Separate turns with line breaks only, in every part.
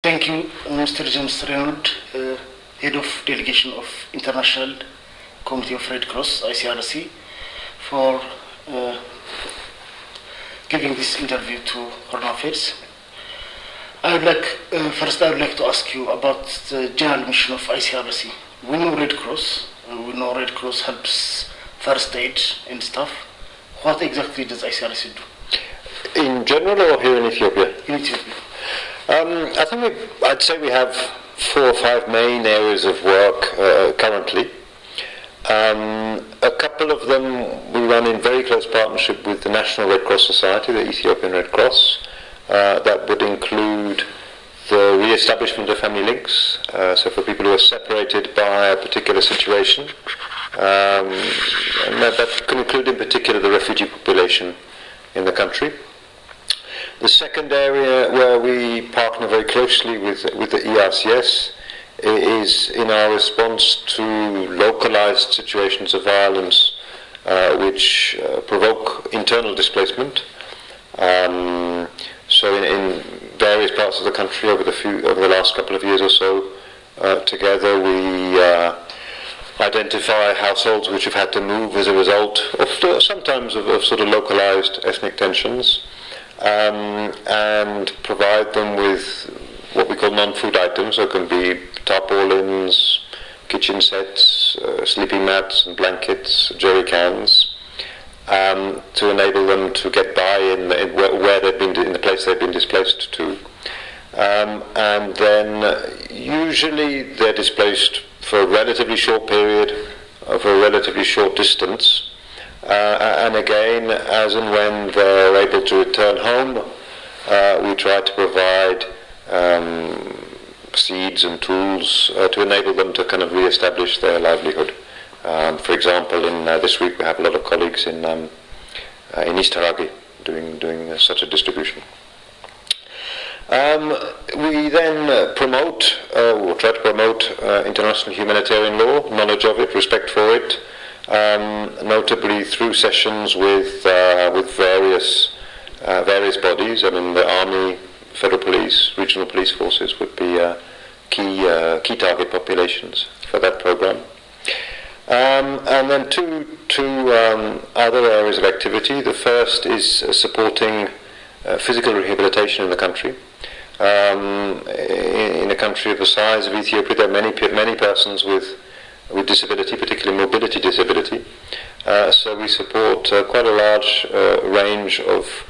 Thank you, Mr. James Reynolds, Head of Delegation of International Committee of Red Cross, ICRC, for giving this interview to HornAffairs. First I would like to ask you about the general mission of ICRC. We know Red Cross helps first aid and stuff. What exactly does ICRC do?
In general or here in Ethiopia?
In Ethiopia.
I'd say we have 4 or 5 main areas of work currently. A couple of them we run in very close partnership with the National Red Cross Society, the Ethiopian Red Cross. That would include the re-establishment of family links, so for people who are separated by a particular situation. And that can include in particular the refugee population in the country. The second area where we partner very closely with the ERCS is in our response to localized situations of violence which provoke internal displacement. So in various parts of the country over the last couple of years or so, together we identify households which have had to move as a result of sometimes of sort of localized ethnic tensions. And provide them with what we call non-food items. So it can be tarpaulins, kitchen sets, sleeping mats and blankets, jerry cans, to enable them to get by in where they've been, in the place they've been displaced to. And then usually they're displaced for a relatively short period, for a relatively short distance. And again, as and when they're able to return home, we try to provide seeds and tools to enable them to kind of re-establish their livelihood. For example, in this week we have a lot of colleagues in East Haragi doing such a distribution. We then promote, or try to promote, international humanitarian law, knowledge of it, respect for it. Notably through sessions with various bodies. I mean, the Army, Federal Police, regional police forces would be key target populations for that program. And then two other areas of activity. The first is supporting physical rehabilitation in the country. In a country of the size of Ethiopia, there are many persons with disability, particularly mobility disability. So we support quite a large range of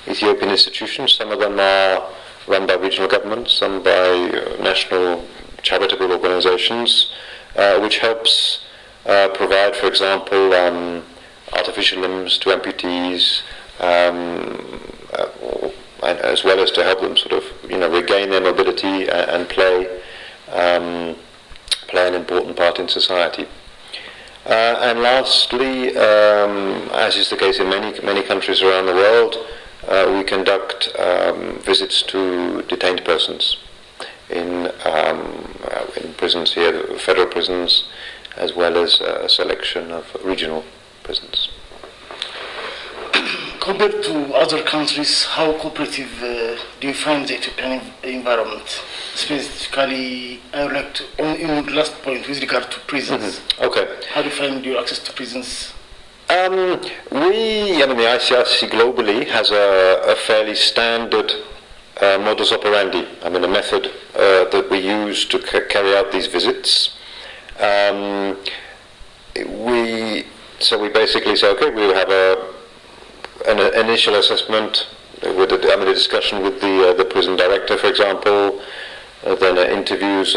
Ethiopian institutions. Some of them are run by regional governments, some by national charitable organizations, which helps provide, for example, artificial limbs to amputees, as well as to help them sort of, regain their mobility and play an important part in society. And lastly, as is the case in many countries around the world, we conduct visits to detained persons in prisons here, federal prisons, as well as a selection of regional prisons.
Compared to other countries, how cooperative do you find the Ethiopian environment? Specifically, I would like to, in the last point, with regard to prisons.
Mm-hmm. Okay.
How do you find your access to prisons?
The ICRC globally has a fairly standard modus operandi. A method that we use to carry out these visits. We basically say, okay, we'll have an initial assessment with a discussion with the prison director, for example. Then interviews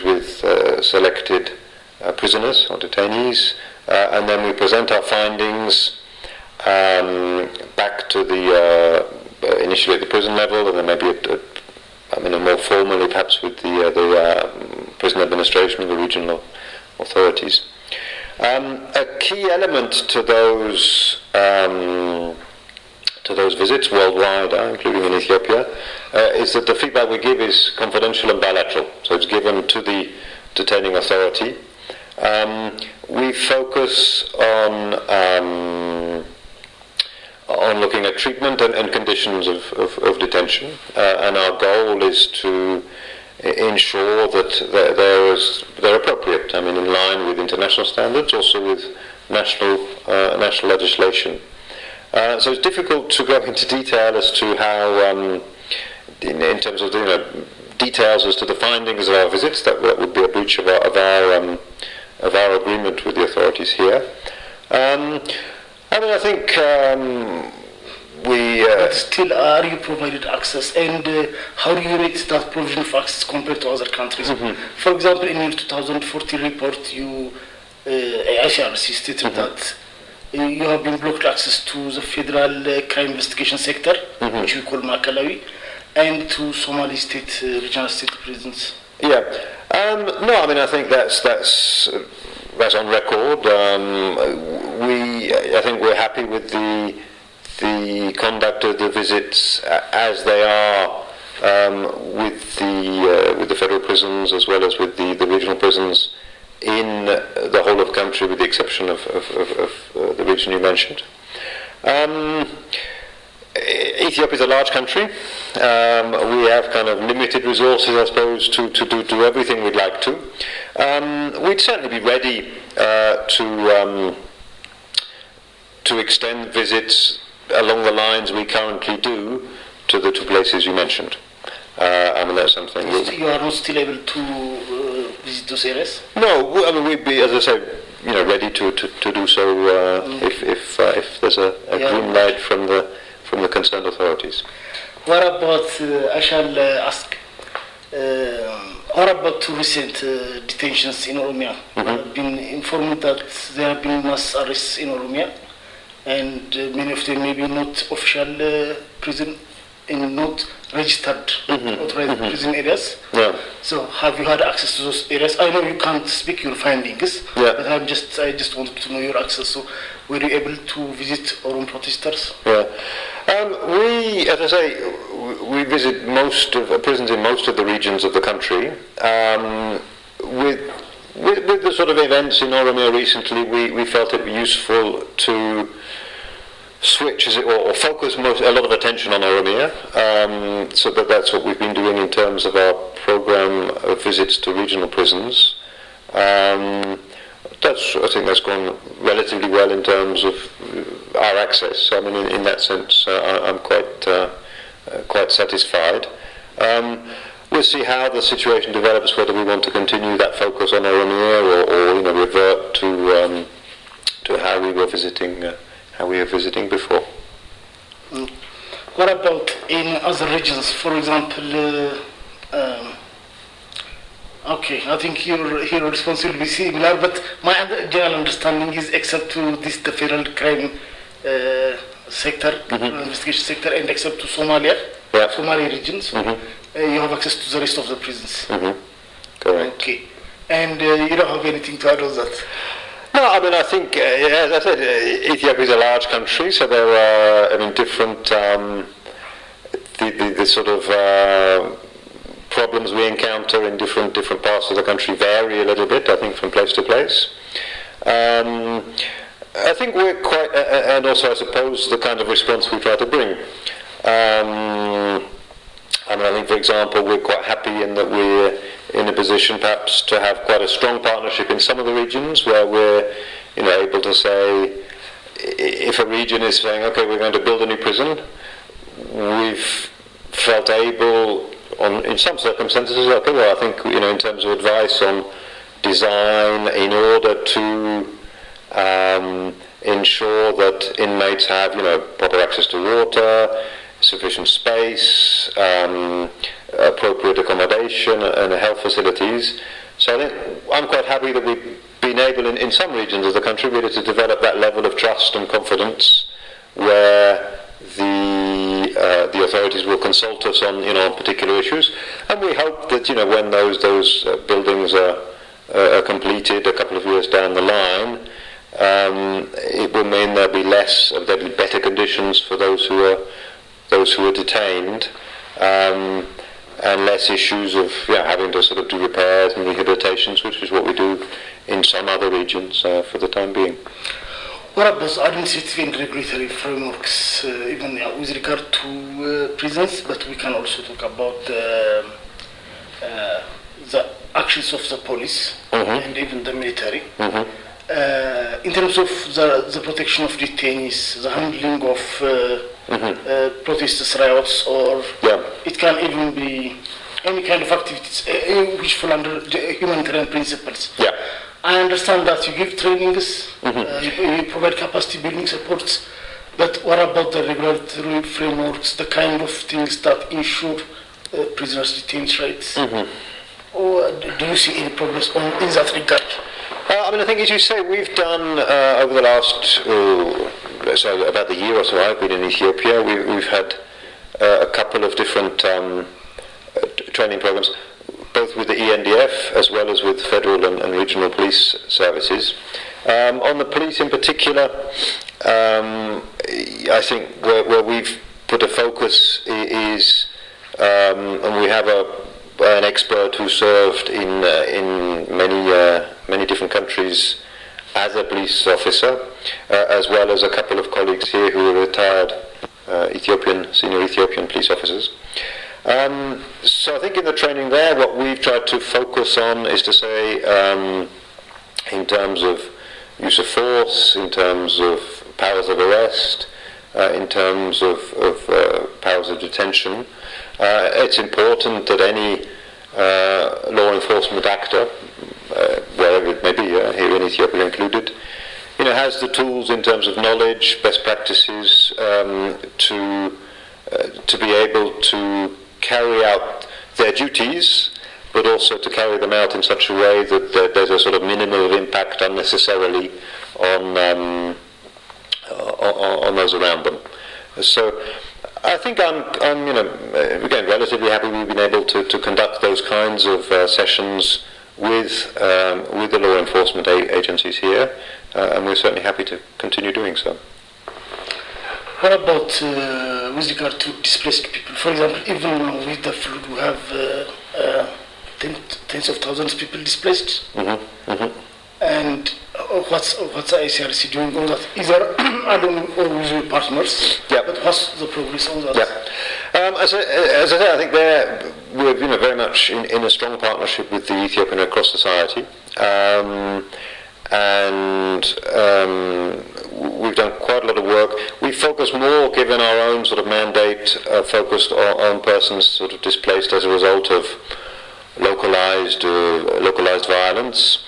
with selected prisoners or detainees, and then we present our findings back to initially at the prison level, and then maybe more formally perhaps with the prison administration and the regional authorities. A key element to those visits worldwide, including in Ethiopia, is that the feedback we give is confidential and bilateral. So it's given to the detaining authority. We focus on on looking at treatment and conditions of detention, and our goal is to ensure that they're appropriate. I mean, in line with international standards, also with national legislation. So it's difficult to go into detail as to how, in terms of details as to the findings of our visits. That would be a breach of our agreement with the authorities here. I think
But still, are you provided access, and how do you rate that provision of access compared to other countries? For example, in your 2014 report, ICRC stated that you have been blocked access to the federal crime investigation sector, which we call Makalawi, and to Somali state regional state prisons.
Yeah. No, I mean, I think that's on record. I think we're happy with the conduct of the visits as they are with the federal prisons as well as with the regional prisons in the whole of the country, with the exception of the region you mentioned. Ethiopia is a large country. We have kind of limited resources, I suppose, to do everything we'd like to. We'd certainly be ready to extend visits along the lines we currently do to the two places you mentioned. I mean, that's something.
You are not still able to visit those areas?
No, I mean, we'd be, as I say, ready to do so if there's a green light from the concerned authorities.
What about, I shall ask, what about recent detentions in Oromia? I've been informed that there have been mass arrests in Oromia, and many of them maybe not official prison, and not registered authorized prison areas. Yeah. So have you had access to those areas? I know you can't speak your findings, but I just wanted to know your access. So were you able to visit Oromo protesters? Yeah.
We, as I say, we visit most of prisons in most of the regions of the country. With the sort of events in Oromia recently, we felt it useful to switch, or focus a lot of attention on Oromia. So that's what we've been doing in terms of our program of visits to regional prisons. I think that's gone relatively well in terms of our access. So, I mean, in that sense, I'm quite satisfied. We'll see how the situation develops, whether we want to continue that focus on Oromia or revert to how we were visiting before.
What about in other regions? For example, I think your response will be similar, but my general understanding is, except to the federal crime sector, investigation sector, and except to Somali regions, you have access to the rest of the prisons.
Correct.
Okay. And you don't have anything to add on that?
No, I mean, I think, as I said, Ethiopia is a large country, so there are, different, the sort of problems we encounter in different parts of the country vary a little bit, I think, from place to place. I think we're quite, and also I suppose the kind of response we try to bring. I think, for example, we're quite happy in that we're in a position perhaps to have quite a strong partnership in some of the regions where we're able to say, if a region is saying, okay, we're going to build a new prison, we've felt able, in some circumstances, okay, well, I think, in terms of advice on design, in order to ensure that inmates have, proper access to water, sufficient space, appropriate accommodation and health facilities. So I think I'm quite happy that we've been able in some regions of the country really to develop that level of trust and confidence where the authorities will consult us on particular issues, and we hope that when those buildings are completed a couple of years down the line, it will mean there'll be better conditions for those who are detained, and less issues of having to sort of do repairs and rehabilitations, which is what we do in some other regions for the time being.
What about administrative and regulatory frameworks, even with regard to prisons, but we can also talk about the actions of the police and even the military. In terms of the protection of detainees, the handling of protesters, riots, or it can even be any kind of activities which fall under humanitarian principles. I understand that you give trainings, you provide capacity building supports, but what about the regulatory frameworks, the kind of things that ensure prisoners' detained rights? Or do you see any progress in that regard?
I mean, I think, as you say, we've done over the last, about the year or so I've been in Ethiopia, we've had a couple of different training programs, both with the ENDF as well as with federal and regional police services. On the police in particular, I think where we've put a focus is, and we have an expert who served in many different countries as a police officer, as well as a couple of colleagues here who are retired senior Ethiopian police officers. So I think in the training there, what we've tried to focus on is to say, in terms of use of force, in terms of powers of arrest, in terms of powers of detention, it's important that any law enforcement actor, wherever it may be, here in Ethiopia included, has the tools in terms of knowledge, best practices, to be able to carry out their duties, but also to carry them out in such a way that there's a sort of minimum of impact unnecessarily on those around them. So I think I'm again relatively happy we've been able to conduct those kinds of sessions with the law enforcement agencies here, and we're certainly happy to continue doing so.
What about with regard to displaced people? For example, even with the flood, we have tens of thousands of people displaced. And what's the ICRC doing on that? Either I don't know, or with your partners. But what's the progress on that?
As I said, I think we're very much in a strong partnership with the Ethiopian Red Cross Society, and we've done quite a lot of work. We focus more, given our own sort of mandate, focused on persons sort of displaced as a result of localized violence,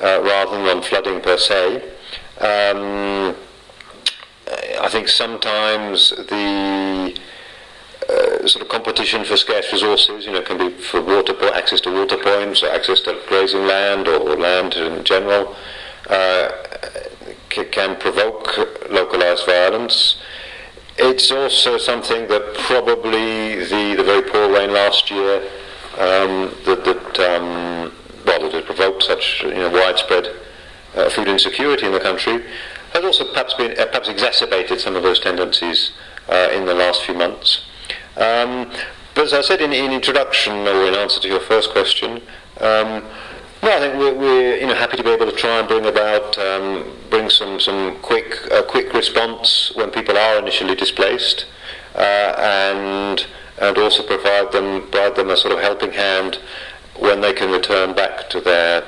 rather than on flooding per se. I think sometimes the sort of competition for scarce resources, can be for access to water points, or access to grazing land, or land in general, can provoke localized violence. It's also something that probably the very poor rain last year that had provoked such widespread food insecurity in the country has also perhaps exacerbated some of those tendencies in the last few months. But as I said in introduction, or in answer to your first question, I think we're happy to be able to try and bring some quick response when people are initially displaced, and also provide them a sort of helping hand when they can return back to their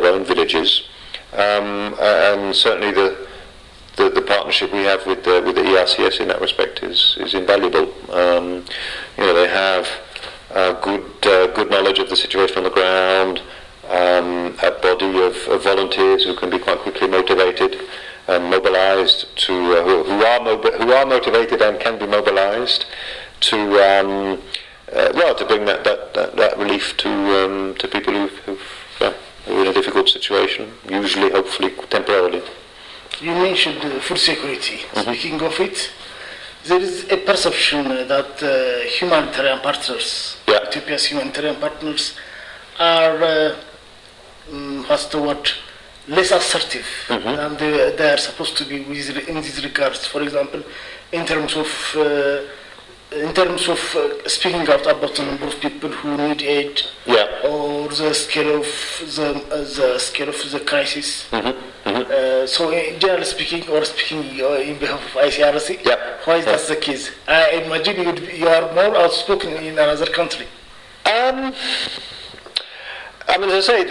own villages. And certainly the partnership we have with the ERCS in that respect is invaluable. They have good knowledge of the situation on the ground, a body of volunteers who can be quite quickly motivated and mobilized who are motivated and can be mobilized to bring that relief to people who are in a difficult situation, usually, hopefully, temporarily.
You mentioned food security. Speaking of it, there is a perception that humanitarian partners, Ethiopia's humanitarian partners, are less assertive than they are supposed to be in these regards. For example, in terms of in terms of speaking out about the number of people who need aid, or the scale of the crisis. So, generally speaking, or speaking in behalf of ICRC, why is that the case? I imagine you are more outspoken in another country.
I mean, as I say,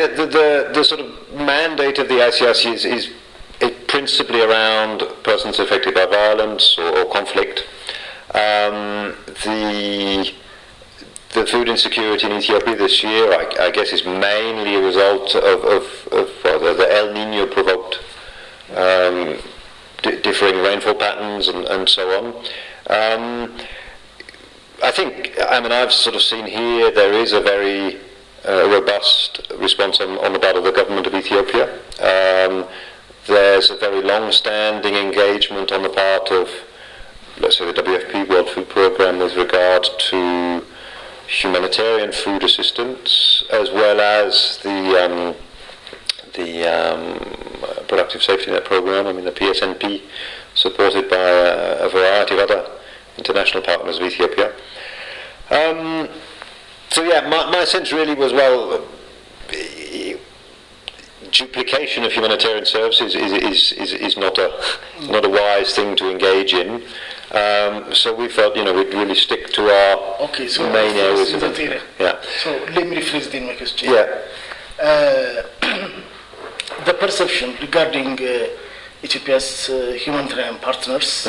the sort of mandate of the ICRC is principally around persons affected by violence or conflict. The food insecurity in Ethiopia this year, I guess, is mainly a result of the El Nino provoked differing rainfall patterns and so on. I think, I've sort of seen here there is a very robust response on the part of the government of Ethiopia. There's a very long-standing engagement on the part of, let's say, the WFP, World Food Programme, with regard to humanitarian food assistance, as well as the Productive Safety Net Programme, the PSNP, supported by a variety of other international partners of Ethiopia. My sense really was, duplication of humanitarian services is not a wise thing to engage in. So we felt, we'd really stick to our main areas of
area. So let me rephrase my question. The perception regarding Ethiopia's humanitarian partners,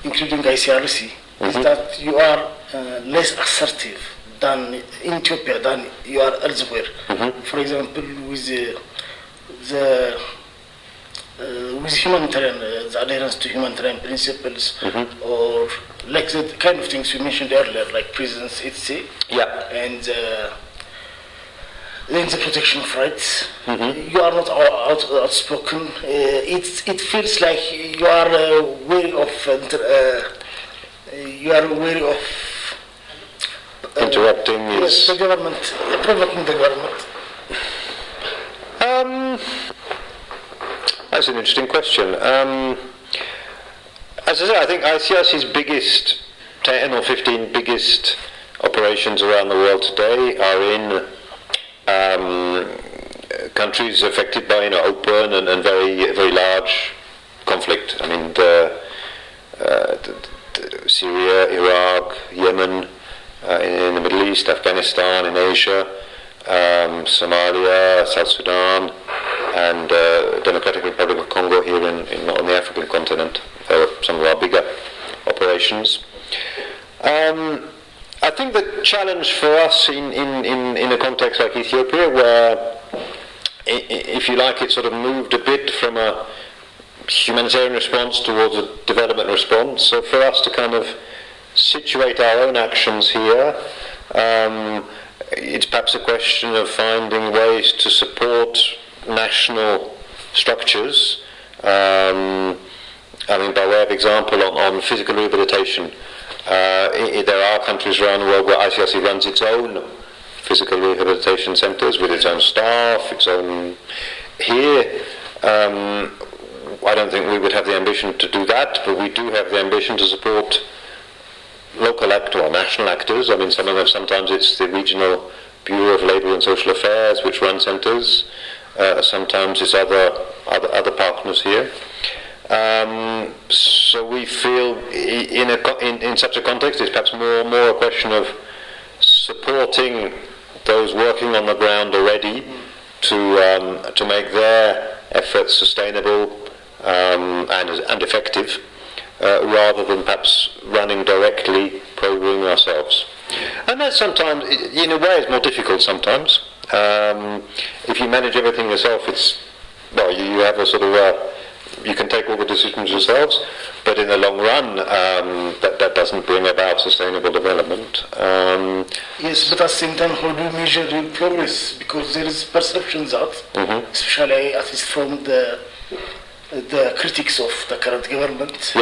including ICRC, is that you are less assertive than in Ethiopia than you are elsewhere. For example, with humanitarian, the adherence to humanitarian principles, or like the kind of things you mentioned earlier, like prisons, etc. And then the protection of rights. You are not outspoken. It feels like you are wary of.
Interrupting
the government, provoking the government.
That's an interesting question. As I say, I think ICRC's biggest 10 or 15 biggest operations around the world today are in countries affected by open and very very large conflict. Syria, Iraq, Yemen, in the Middle East, Afghanistan, in Asia, Somalia, South Sudan, and Democratic Republic of Congo here on the African continent. They are some of our bigger operations. I think the challenge for us in a context like Ethiopia, where, if you like, it sort of moved a bit from a humanitarian response towards a development response. So for us to kind of situate our own actions here, it's perhaps a question of finding ways to support national structures. By way of example, on physical rehabilitation, there are countries around the world where ICRC runs its own physical rehabilitation centres with its own staff, its own. Here, I don't think we would have the ambition to do that, but we do have the ambition to support local actors or national actors. Some of them, sometimes it's the regional Bureau of Labour and Social Affairs which run centres. Sometimes it's other partners here. So we feel in such a context it's perhaps more a question of supporting those working on the ground already to make their efforts sustainable and effective, rather than perhaps running directly programming ourselves. And that sometimes, in a way, is more difficult sometimes. If you manage everything yourself, you have a sort of you can take all the decisions yourselves, but in the long run, that doesn't bring about sustainable development.
Yes, but at the same time, how do you measure your progress? Because there is perceptions that, especially at least from the critics of the current government,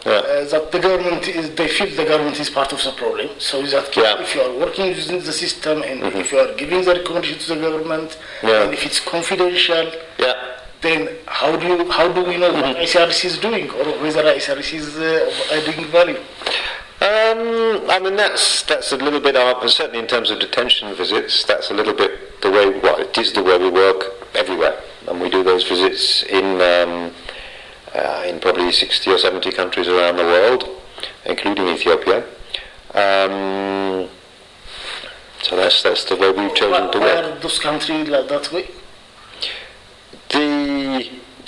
that the government they feel the government is part of the problem. So is that if you are working within the system and if you are giving the recommendation to the government and if it's confidential, then how do we know what ICRC is doing, or whether ICRC is adding value?
I mean, that's a little bit, certainly in terms of detention visits, that's a little bit the way, well, it is the way we work everywhere. And we do those visits in probably 60 or 70 countries around the world, including Ethiopia. So that's the way we've chosen to work.
Why are those countries like that way?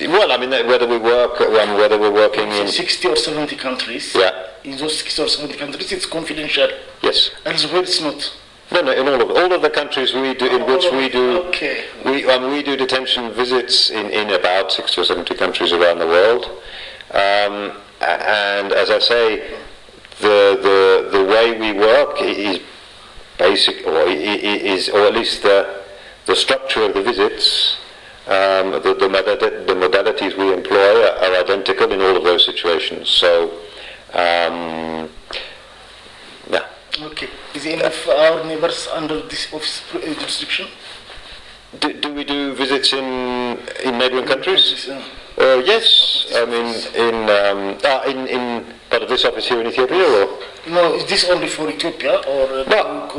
Well, I mean, whether we're working in
60 or 70 countries.
Yeah.
In those 60 or 70 countries, it's confidential.
Yes.
Elsewhere, it's not.
No, in all of the countries we do, in which we do,
okay.
we do detention visits in about 60 or 70 countries around the world, and as I say, the way we work is basic, or at least the structure of the visits. The modalities we employ are identical in all of those situations. So, yeah.
Okay. Is any of our neighbors under this office jurisdiction?
Do we do visits in neighbouring countries? Yes. I mean, in part of this office here in Ethiopia, or?
No, is this only for Ethiopia, or?
No.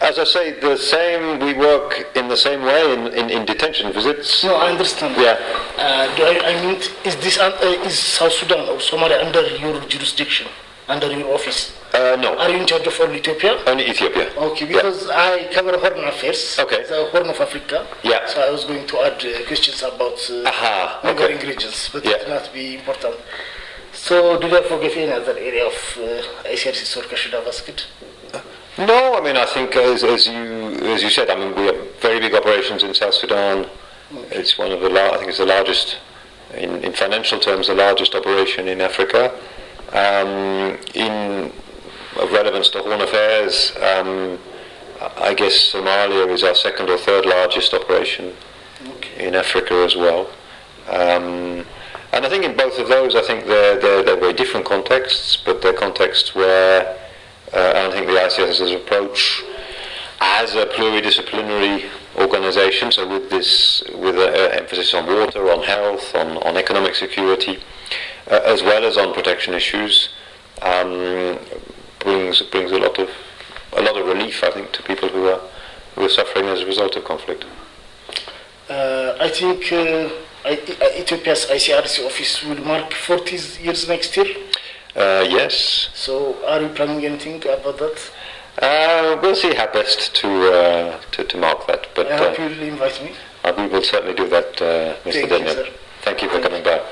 As I say, the same. We work in the same way in detention visits.
No, I understand.
Yeah.
I mean, is South Sudan or Somalia under your jurisdiction, under your office?
No.
Are you in charge of only Ethiopia?
Only Ethiopia.
Okay, because I cover Horn Affairs.
Okay.
The Horn of Africa.
Yeah.
So I was going to add questions about neighboring regions, but it might be important. So, did I forget any other area of ICRC Sorka I should have asked?
No, I mean, I think as you said, I mean, we have very big operations in South Sudan. Okay. It's one of the I think it's the largest, in financial terms, the largest operation in Africa. Of relevance to Horn Affairs, I guess Somalia is our second or third largest operation in Africa as well. And I think in both of those, I think they're very different contexts, but they're contexts where I think the ICRC's approach as a pluridisciplinary organisation, so with an emphasis on water, on health, on economic security, as well as on protection issues, brings a lot of relief, I think, to people who are suffering as a result of conflict.
I think Ethiopia's ICRC office will mark 40 years next year.
Yes.
So, are you planning anything about that?
We'll see how best to mark that. But
I hope you will invite me.
We will certainly do that, Mr. Daniel.
Thank you, sir.
Thank you for coming by.